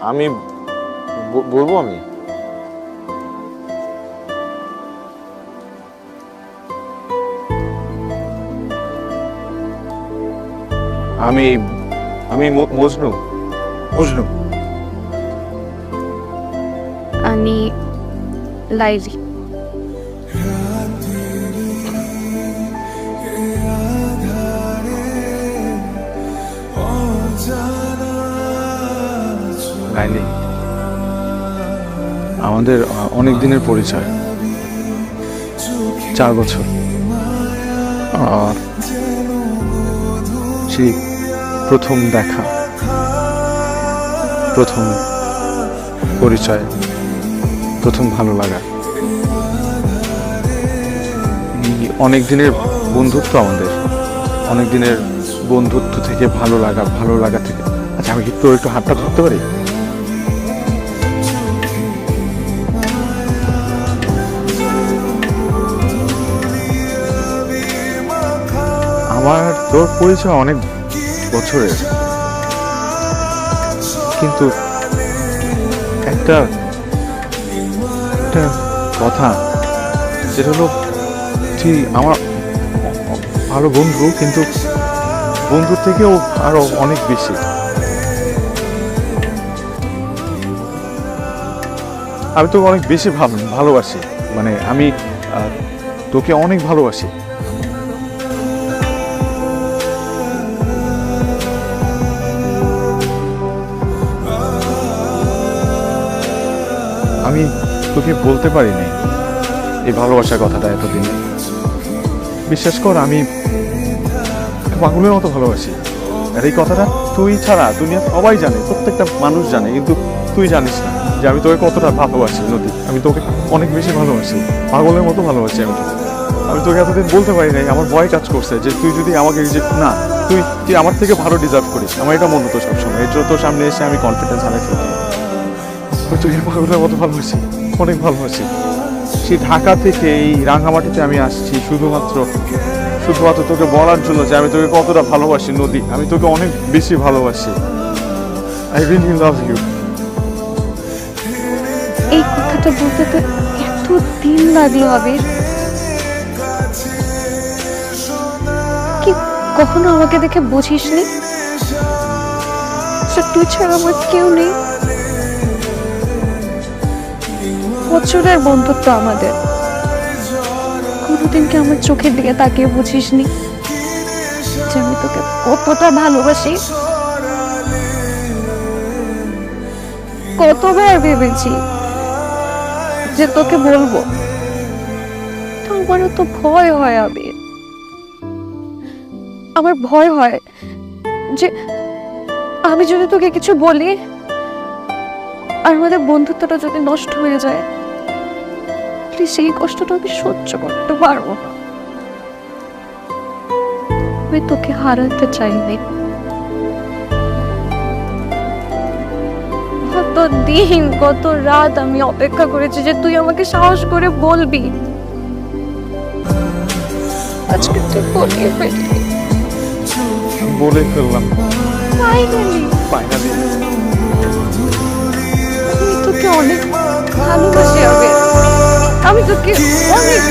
আমি বলবো আমি আমি আমি মজনু মজনু আমি লাইলি। লাইলি আমাদের অনেক দিনের পরিচয়, 4 বছর। আর সেই প্রথম দেখা, প্রথম পরিচয়, প্রথম ভালো লাগা, অনেক দিনের বন্ধুত্ব আমাদের, অনেক দিনের বন্ধুত্ব থেকে ভালো লাগা থেকে। আচ্ছা, আমি কি তোর একটু হাতটা ধরতে পারি? আমার তোর পরিচয় অনেক বছরের, কিন্তু একটা কথা, যেটা হলো তুই আমার ভালো বন্ধু, কিন্তু বন্ধুর থেকেও আরো অনেক বেশি। আমি তোকে অনেক বেশি ভালোবাসি, মানে আমি তোকে অনেক ভালোবাসি। আমি তোকে বলতে পারিনি এই ভালোবাসার কথাটা এতদিন। বিশ্বাস কর, আমি পাগলের মতো ভালোবাসি। আর এই কথাটা তুই ছাড়া দুনিয়া সবাই জানে, প্রত্যেকটা মানুষ জানে, কিন্তু তুই জানিস না যে আমি তোকে কতটা ভালোবাসি নদী। আমি তোকে অনেক বেশি ভালোবাসি, পাগলের মতো ভালোবাসি আমি তোকে এতদিন বলতে পারি নাই। আমার ভয় কাজ করছে যে তুই যদি আমাকে না, তুই আমার থেকে ভালো ডিজার্ভ করিস। আমার এটা মনে হতো সবসময়। এর জন্য তোর সামনে এসে আমি কনফিডেন্স হারাই ফেলতাম। তোকে পাগলের মতো ভালোবাসি, অনেক ভালোবাসি। সেই ঢাকা থেকে এই রাঙামাটিতে আমি আসছি শুধুমাত্র তোকে বলার জন্য যে আমি তোকে কতটা ভালোবাসি নদী। আমি তোকে অনেক বেশি ভালোবাসি। I really love you. এই কথাটা বলতে তো এত দিন লাগলো আবির। কি কখনো আমাকে দেখে বুঝিসনি তুই ছাড়া আমার কেউ নেই? বছরের বন্ধুত্ব আমাদের, কোনোদিন কি আমার চোখের দিকে তাকিয়ে বুঝিসনি যে আমি তোকে কতটা ভালোবাসি? কতবার ভেবেছি যে তোকে বলবো, আমারও তো ভয় হয় আবির। আমার ভয় হয় যে আমি যদি তোকে কিছু বলি আর আমাদের বন্ধুত্বটা যদি নষ্ট হয়ে যায়, সেই কষ্টটা আমি সহ্য করতে পারবো না। আমি তোকে হারাতে চাইনি। কত দিন, কত রাত আমি অপেক্ষা করেছি যে তুই আমাকে সাহস করে বলবি। আজকে তুই বলে ফেললি। বলে ফেললাম ফাইনালি। আমি তোকে অনেক ভালোবাসি আবির। আমি তোকে অনেক